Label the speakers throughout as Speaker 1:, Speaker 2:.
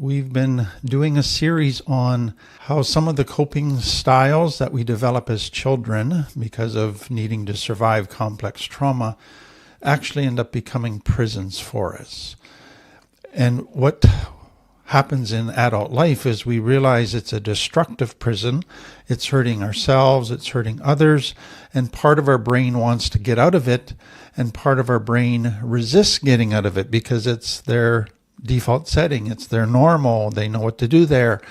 Speaker 1: We've been doing a series on how some of the coping styles that we develop as children because of needing to survive complex trauma actually end up becoming prisons for us. And what happens in adult life is we realize it's a destructive prison. It's hurting ourselves, it's hurting others, and part of our brain wants to get out of it, and part of our brain resists getting out of it because it's their default setting, it's their normal, they know what to do there.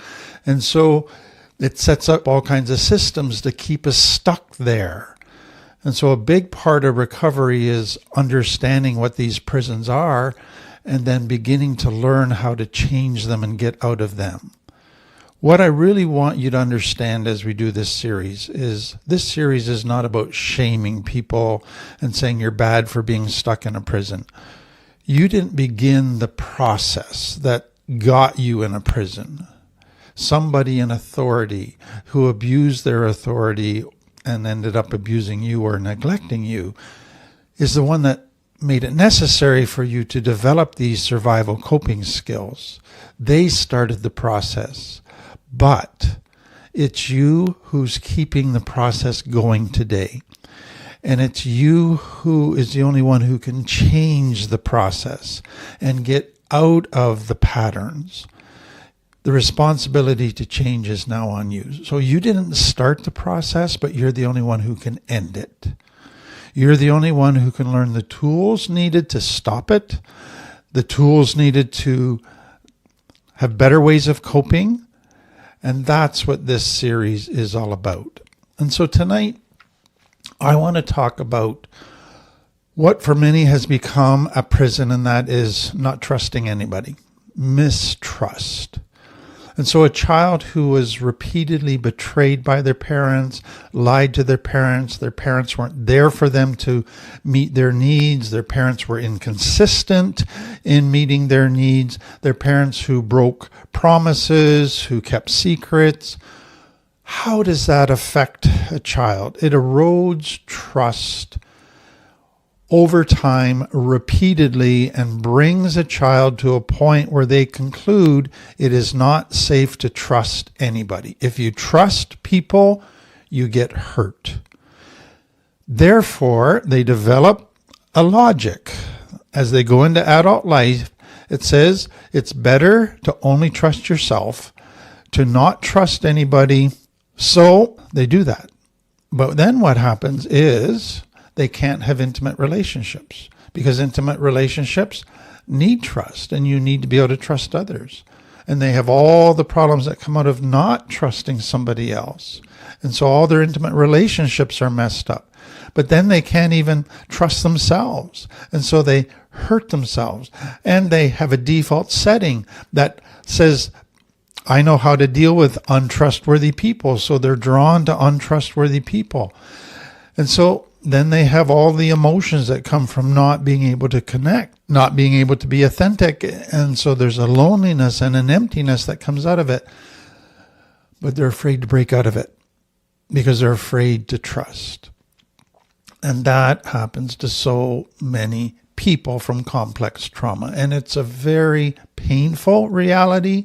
Speaker 1: And so it sets up all kinds of systems to keep us stuck there. And so a big part of recovery is understanding what these prisons are and then beginning to learn how to change them and get out of them. What I really want you to understand as we do this series is not about shaming people and saying you're bad for being stuck in a prison. You didn't begin the process that got you in a prison. Somebody in authority who abused their authority and ended up abusing you or neglecting you is the one that made it necessary for you to develop these survival coping skills. They started the process, but it's you who's keeping the process going today. And it's you who is the only one who can change the process and get out of the patterns. The responsibility to change is now on you. So you didn't start the process, but you're the only one who can end it. You're the only one who can learn the tools needed to stop it, the tools needed to have better ways of coping, and that's what this series is all about. And so tonight, I want to talk about what for many has become a prison, and that is not trusting anybody, mistrust. And so a child who was repeatedly betrayed by their parents, lied to their parents weren't there for them to meet their needs, their parents were inconsistent in meeting their needs, their parents who broke promises, who kept secrets. How does that affect a child? It erodes trust over time repeatedly and brings a child to a point where they conclude it is not safe to trust anybody. If you trust people, you get hurt. Therefore, they develop a logic. As they go into adult life, it says it's better to only trust yourself, to not trust anybody. So they do that. But then what happens is they can't have intimate relationships because intimate relationships need trust and you need to be able to trust others. And they have all the problems that come out of not trusting somebody else. And so all their intimate relationships are messed up. But then they can't even trust themselves. And so they hurt themselves. And they have a default setting that says, I know how to deal with untrustworthy people. So they're drawn to untrustworthy people. And so then they have all the emotions that come from not being able to connect, not being able to be authentic. And so there's a loneliness and an emptiness that comes out of it. But they're afraid to break out of it because they're afraid to trust. And that happens to so many people from complex trauma. And it's a very painful reality.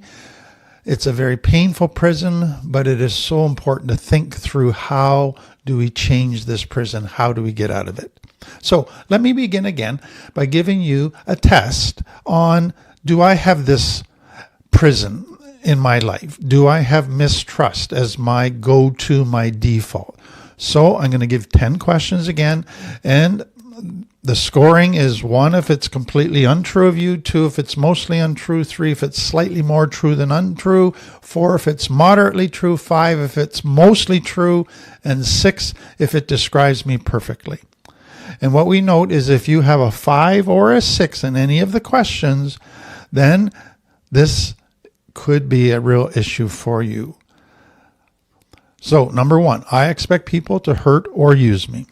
Speaker 1: It's a very painful prison, but it is so important to think through how do we change this prison? How do we get out of it? So let me begin again by giving you a test on, do I have this prison in my life? Do I have mistrust as my go-to, my default? So I'm going to give 10 questions again, and the scoring is 1 if it's completely untrue of you, 2 if it's mostly untrue, 3 if it's slightly more true than untrue, 4 if it's moderately true, 5 if it's mostly true, and 6 if it describes me perfectly. And what we note is if you have a 5 or a 6 in any of the questions, then this could be a real issue for you. So, number 1, I expect people to hurt or use me.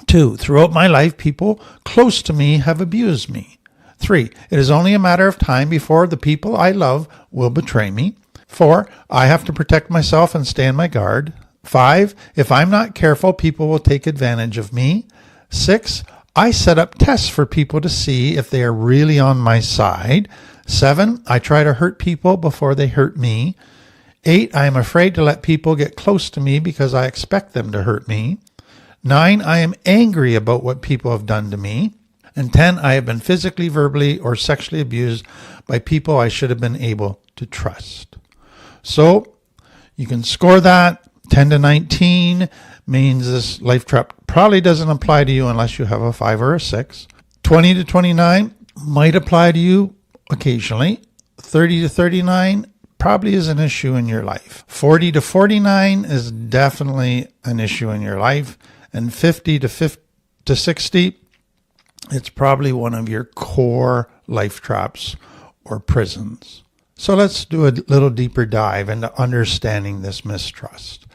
Speaker 1: 2, throughout my life, people close to me have abused me. 3, it is only a matter of time before the people I love will betray me. 4, I have to protect myself and stay on my guard. 5, if I'm not careful, people will take advantage of me. 6, I set up tests for people to see if they are really on my side. 7, I try to hurt people before they hurt me. 8, I am afraid to let people get close to me because I expect them to hurt me. 9, I am angry about what people have done to me. And 10, I have been physically, verbally, or sexually abused by people I should have been able to trust. So you can score that. 10 to 19 means this life trap probably doesn't apply to you unless you have a 5 or a 6. 20 to 29 might apply to you occasionally. 30 to 39 probably is an issue in your life. 40 to 49 is definitely an issue in your life. And 50 to 60, it's probably one of your core life traps or prisons. So let's do a little deeper dive into understanding this mistrust.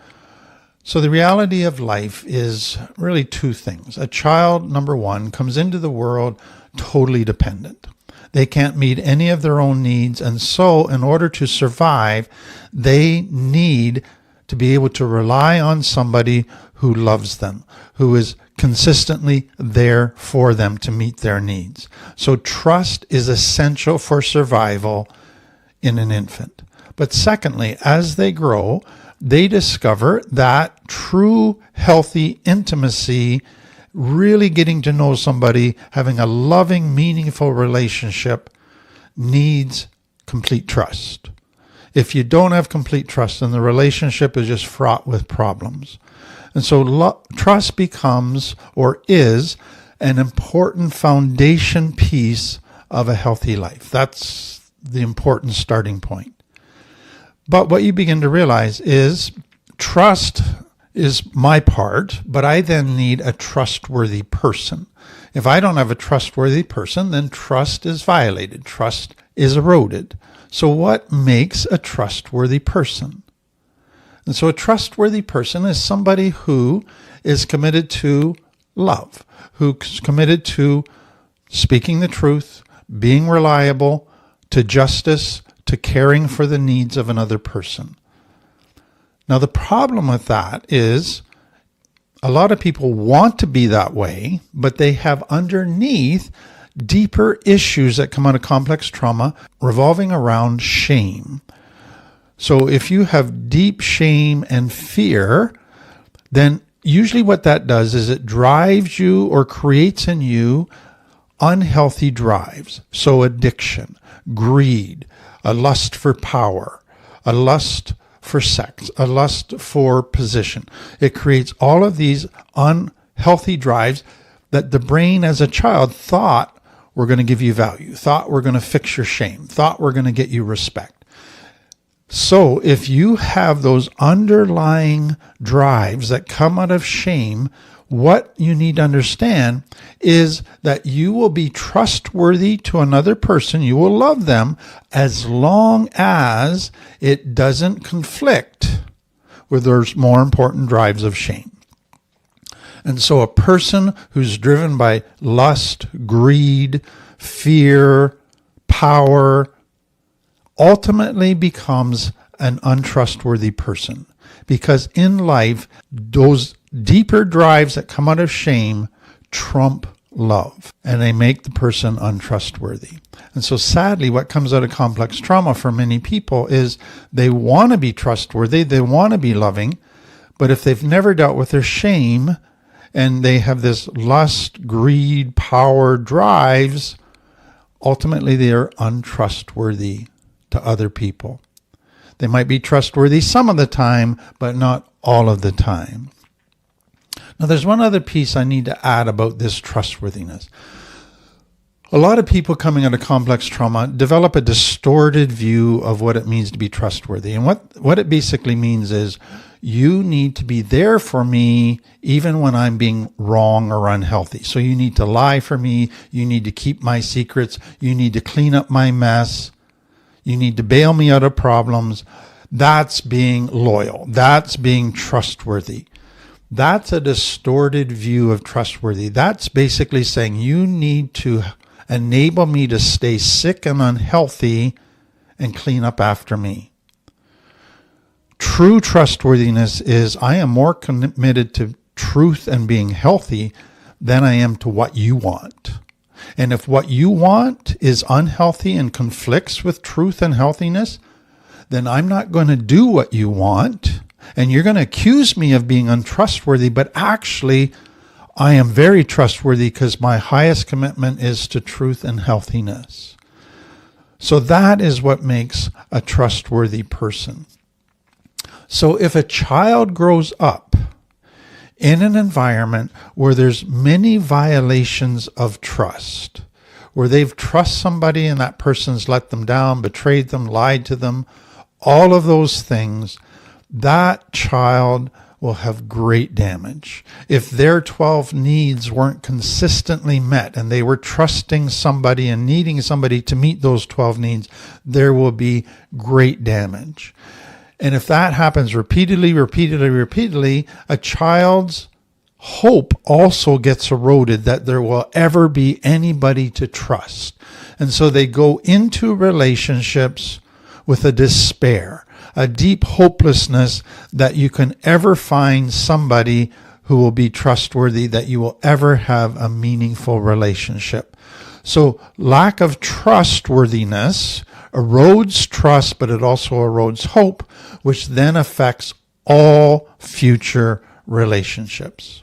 Speaker 1: So the reality of life is really 2 things. A child, number 1, comes into the world totally dependent. They can't meet any of their own needs, and so in order to survive, they need to be able to rely on somebody who loves them, who is consistently there for them to meet their needs. So trust is essential for survival in an infant. But secondly, as they grow, they discover that true, healthy intimacy, really getting to know somebody, having a loving, meaningful relationship, needs complete trust. If you don't have complete trust, then the relationship is just fraught with problems. And so trust becomes, or is, an important foundation piece of a healthy life. That's the important starting point. But what you begin to realize is trust is my part, but I then need a trustworthy person. If I don't have a trustworthy person, then trust is violated. Trust is eroded. So what makes a trustworthy person? And so a trustworthy person is somebody who is committed to love, who's committed to speaking the truth, being reliable, to justice, to caring for the needs of another person. Now, the problem with that is a lot of people want to be that way, but they have underneath deeper issues that come out of complex trauma revolving around shame. So if you have deep shame and fear, then usually what that does is it drives you or creates in you unhealthy drives. So addiction, greed, a lust for power, a lust for sex, a lust for position. It creates all of these unhealthy drives that the brain as a child thought were going to give you value, thought were going to fix your shame, thought were going to get you respect. So if you have those underlying drives that come out of shame, what you need to understand is that you will be trustworthy to another person. You will love them as long as it doesn't conflict with those more important drives of shame. And so a person who's driven by lust, greed, fear, power, ultimately becomes an untrustworthy person. Because in life, those deeper drives that come out of shame trump love, and they make the person untrustworthy. And so sadly, what comes out of complex trauma for many people is they want to be trustworthy, they want to be loving, but if they've never dealt with their shame and they have this lust, greed, power drives, ultimately they are untrustworthy to other people. They might be trustworthy some of the time, but not all of the time. Now, there's one other piece I need to add about this trustworthiness. A lot of people coming out of complex trauma develop a distorted view of what it means to be trustworthy. And what it basically means is you need to be there for me even when I'm being wrong or unhealthy. So you need to lie for me. You need to keep my secrets. You need to clean up my mess. You need to bail me out of problems. That's being loyal. That's being trustworthy. That's a distorted view of trustworthy. That's basically saying you need to enable me to stay sick and unhealthy and clean up after me. True trustworthiness is I am more committed to truth and being healthy than I am to what you want. And if what you want is unhealthy and conflicts with truth and healthiness, then I'm not going to do what you want. And you're going to accuse me of being untrustworthy, but actually I am very trustworthy because my highest commitment is to truth and healthiness. So that is what makes a trustworthy person. So if a child grows up in an environment where there's many violations of trust, where they've trusted somebody and that person's let them down, betrayed them, lied to them, all of those things, that child will have great damage. If their 12 needs weren't consistently met and they were trusting somebody and needing somebody to meet those 12 needs, there will be great damage. And if that happens repeatedly, a child's hope also gets eroded that there will ever be anybody to trust. And so they go into relationships with a despair, a deep hopelessness that you can ever find somebody who will be trustworthy, that you will ever have a meaningful relationship. So lack of trustworthiness erodes trust, but it also erodes hope, which then affects all future relationships.